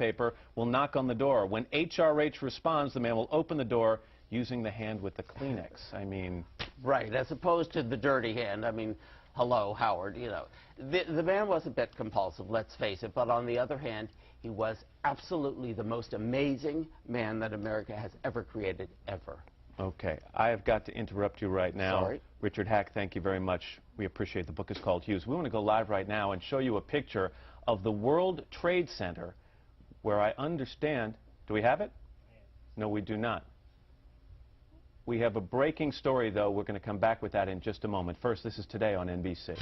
newspaper will knock on the door. When HRH responds, the man will open the door using the hand with the Kleenex. I mean... Right, as opposed to the dirty hand. I mean, hello, Howard, you know. The man was a bit compulsive, let's face it, but on the other hand, he was absolutely the most amazing man that America has ever created, ever. Okay, I have got to interrupt you right now. Sorry. Richard Hack, thank you very much. We appreciate the book is called Hughes. We want to go live right now and show you a picture of the World Trade Center where I understand... Do we have it? No, we do not. We have a breaking story, though. We're going to come back with that in just a moment. First, this is Today on NBC.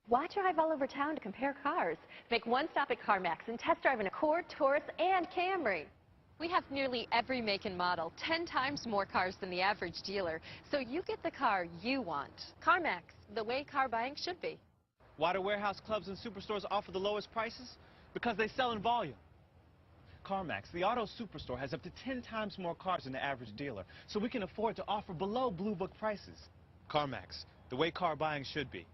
Why drive all over town to compare cars? Make one stop at CarMax and test drive an Accord, Taurus, and Camry. We have nearly every make and model, 10 times more cars than the average dealer, so you get the car you want. CarMax, the way car buying should be. Why do warehouse clubs and superstores offer the lowest prices? Because they sell in volume. CarMax, the auto superstore, has up to 10 times more cars than the average dealer, so we can afford to offer below Blue Book prices. CarMax, the way car buying should be.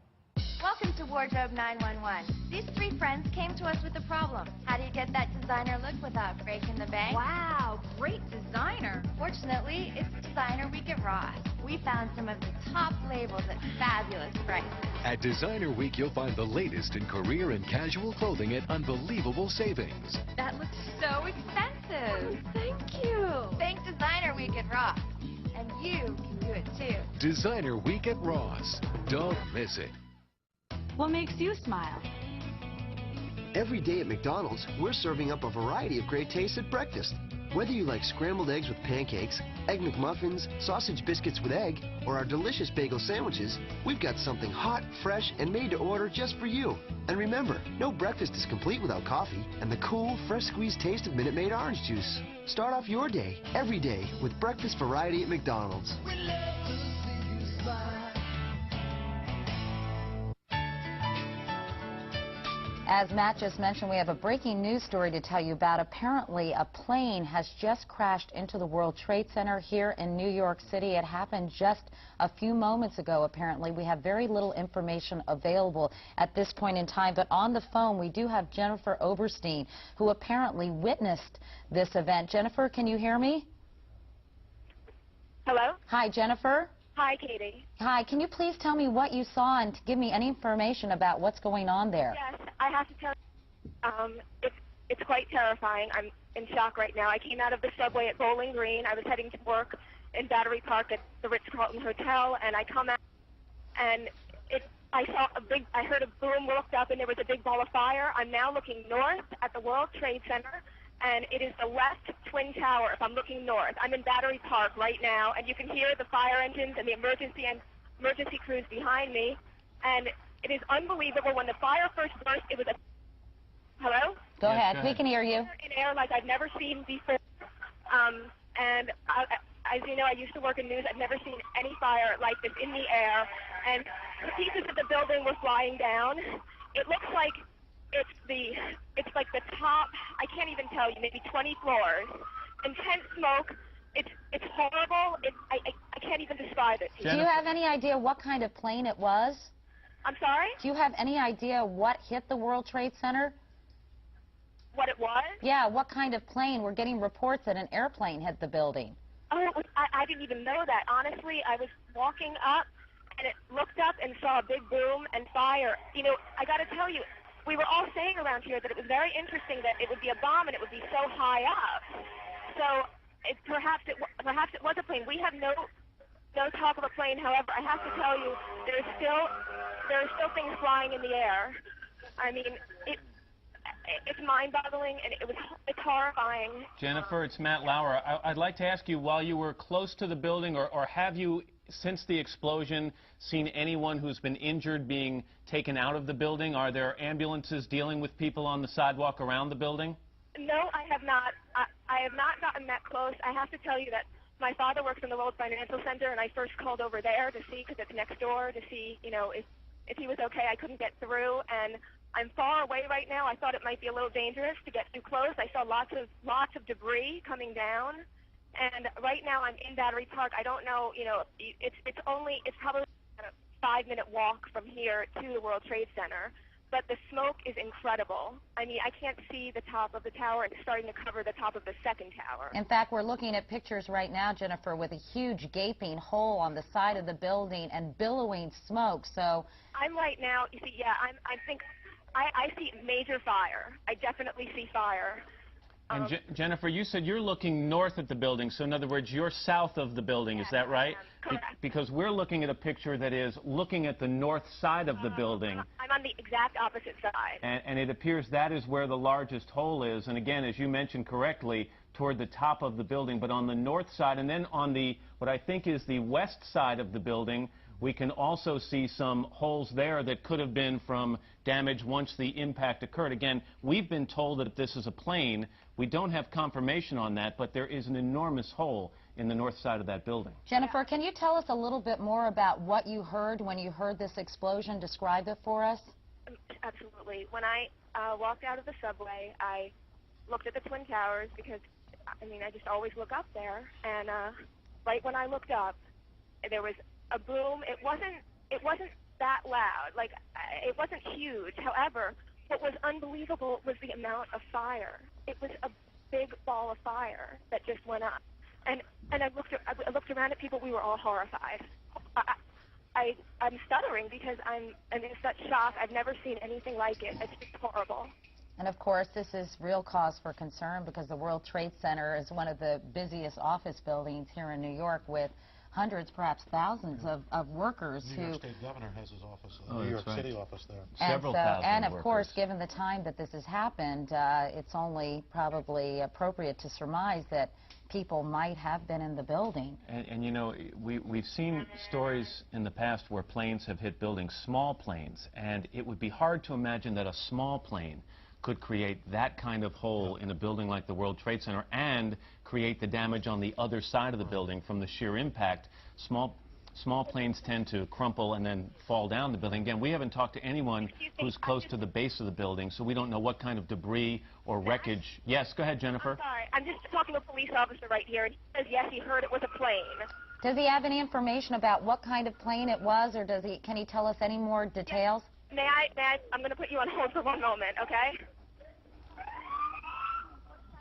Welcome to Wardrobe 911. These three friends came to us with a problem. How do you get that designer look without breaking the bank? Wow, great designer. Fortunately, it's Designer Week at Ross. We found some of the top labels at fabulous prices. At Designer Week, you'll find the latest in career and casual clothing at unbelievable savings. That looks so expensive. Thank you. Thank Designer Week at Ross. And you can do it too. Designer Week at Ross. Don't miss it. What makes you smile? Every day at McDonald's, we're serving up a variety of great tastes at breakfast. Whether you like scrambled eggs with pancakes, egg McMuffins, sausage biscuits with egg, or our delicious bagel sandwiches, we've got something hot, fresh, and made to order just for you. And remember, no breakfast is complete without coffee and the cool, fresh-squeezed taste of Minute Maid orange juice. Start off your day, every day, with breakfast variety at McDonald's. As Matt just mentioned, we have a breaking news story to tell you about. Apparently, a plane has just crashed into the World Trade Center here in New York City. It happened just a few moments ago, apparently. We have very little information available at this point in time, but on the phone we do have Jennifer Oberstein, who apparently witnessed this event. Jennifer, can you hear me? Hello? Hi, Jennifer. Hi, Katie. Hi, can you please tell me what you saw and give me any information about what's going on there? Yes, I have to tell you, it's quite terrifying. I'm in shock right now. I came out of the subway at Bowling Green. I was heading to work in Battery Park at the Ritz-Carlton Hotel, and I come out, and I heard a boom, looked up, and there was a big ball of fire. I'm now looking north at the World Trade Center, and it is the left twin tower if I'm looking north. I'm in Battery Park right now, and you can hear the fire engines and the emergency crews behind me, and it is unbelievable. When the fire first burst, it was a... Hello? Go ahead. We can hear you. In air like I've never seen before, and as you know, I used to work in news. I've never seen any fire like this in the air, and the pieces of the building were flying down. It looks like it's like the top, I can't even tell you, maybe 20 floors. Intense smoke. It's horrible. I can't even describe it. Do you have any idea what kind of plane it was? I'm sorry? Do you have any idea what hit the World Trade Center? What it was? Yeah, what kind of plane? We're getting reports that an airplane hit the building. Oh, I didn't even know that. Honestly, I was walking up, and it looked up and saw a big boom and fire. You know, I got to tell you, we were all saying around here that it was very interesting that it would be a bomb and it would be so high up. So perhaps it was a plane. We have no talk of a plane. However, I have to tell you, there are still things flying in the air. I mean, it's mind-boggling, and it's horrifying. Jennifer, it's Matt Lauer. I'd like to ask you, while you were close to the building, or have you, since the explosion, seen anyone who's been injured being taken out of the building? Are there ambulances dealing with people on the sidewalk around the building? No, I have not. I have not gotten that close. I have to tell you that my father works in the World Financial Center, and I first called over there to see, because it's next door, to see, you know, if he was okay. I couldn't get through, and I'm far away right now. I thought it might be a little dangerous to get too close. I saw lots of debris coming down, And right now I'm in Battery Park. I don't know, it's probably a 5-minute walk from here to the World Trade Center. But the smoke is incredible. I mean, I can't see the top of the tower. It's starting to cover the top of the second tower. In fact, we're looking at pictures right now, Jennifer, with a huge gaping hole on the side of the building and billowing smoke. So I'm right now, you see, yeah, I see major fire. I definitely see fire. And Jennifer, you said you're looking north at the building, so in other words, you're south of the building, is that right? Correct. Because we're looking at a picture that is looking at the north side of the building. I'm on the exact opposite side. And it appears that is where the largest hole is, and again, as you mentioned correctly, toward the top of the building, but on the north side, and then on the, what I think is the west side of the building, we can also see some holes there that could have been from damage once the impact occurred. Again, we've been told that if this is a plane, we don't have confirmation on that, but there is an enormous hole in the north side of that building. Jennifer, can you tell us a little bit more about what you heard when you heard this explosion? Describe it for us. Absolutely. When I walked out of the subway, I looked at the Twin Towers because, I mean, I just always look up there. And right when I looked up, there was a boom. It wasn't that loud. Like, it wasn't huge. However, what was unbelievable was the amount of fire. It was a big ball of fire that just went up. And I looked around at people. We were all horrified. I'm stuttering because I'm in such shock. I've never seen anything like it. It's just horrible. And of course, this is real cause for concern because the World Trade Center is one of the busiest office buildings here in New York with hundreds, perhaps thousands of workers New York State Governor has his office, New York City office there. Several thousand and of workers. course, given the time that this has happened, it's only probably appropriate to surmise that people might have been in the building. And you know, we've seen stories in the past where planes have hit buildings, small planes, and it would be hard to imagine that a small plane could create that kind of hole in a building like the World Trade Center and create the damage on the other side of the building from the sheer impact. Small planes tend to crumple and then fall down the building. Again, we haven't talked to anyone who's close to the base of the building, so we don't know what kind of debris or wreckage. Yes, go ahead, Jennifer. I'm sorry. I'm just talking to a police officer right here, and he says, yes, he heard it was a plane. Does he have any information about what kind of plane it was, or can he tell us any more details? May I? I'm going to put you on hold for one moment, okay?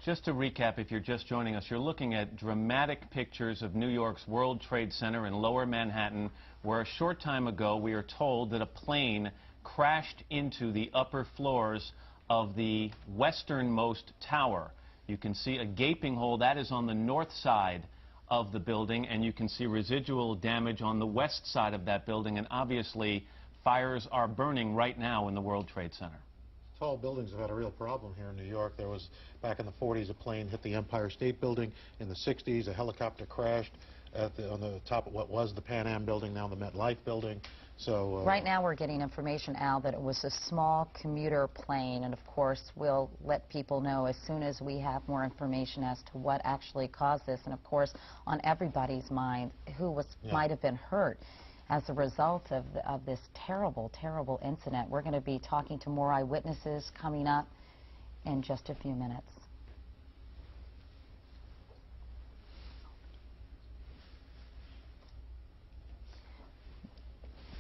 Just to recap, if you're just joining us, you're looking at dramatic pictures of New York's World Trade Center in Lower Manhattan, where a short time ago we are told that a plane crashed into the upper floors of the westernmost tower. You can see a gaping hole. That is on the north side of the building, and you can see residual damage on the west side of that building, and obviously fires are burning right now in the World Trade Center. Tall buildings have had a real problem here in New York. There was, back in the 40s, a plane hit the Empire State Building. In the 60s, a helicopter crashed on the top of what was the Pan Am building, now the MetLife building. So right now we're getting information, Al, that it was a small commuter plane, and of course we'll let people know as soon as we have more information as to what actually caused this, and of course on everybody's mind who might have been hurt as a result of this terrible, terrible incident. We're going to be talking to more eyewitnesses coming up in just a few minutes.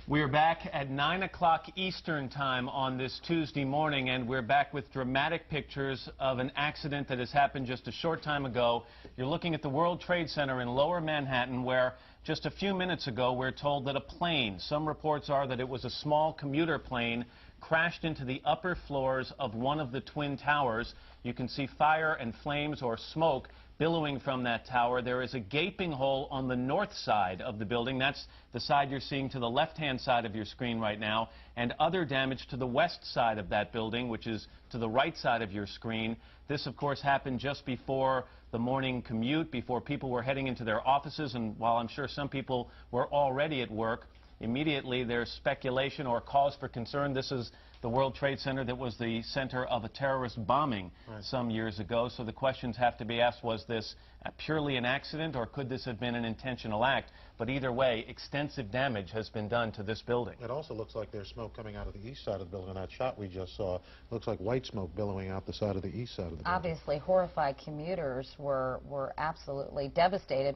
We're back at 9 o'clock Eastern Time on this Tuesday morning, and we're back with dramatic pictures of an accident that has happened just a short time ago. You're looking at the World Trade Center in Lower Manhattan, where just a few minutes ago we're told that a plane, some reports are that it was a small commuter plane, crashed into the upper floors of one of the Twin Towers. You can see fire and flames or smoke billowing from that tower. There is a gaping hole on the north side of the building. That's the side you're seeing to the left-hand side of your screen right now, and other damage to the west side of that building, which is to the right side of your screen. This, of course, happened just before the morning commute, before people were heading into their offices, and while I'm sure some people were already at work, immediately there's speculation or cause for concern. This is the World Trade Center that was the center of a terrorist bombing some years ago. So the questions have to be asked, was this purely an accident or could this have been an intentional act? But either way, extensive damage has been done to this building. It also looks like there's smoke coming out of the east side of the building. In that shot we just saw, looks like white smoke billowing out the side of the east side of the building. Obviously, horrified commuters were absolutely devastated.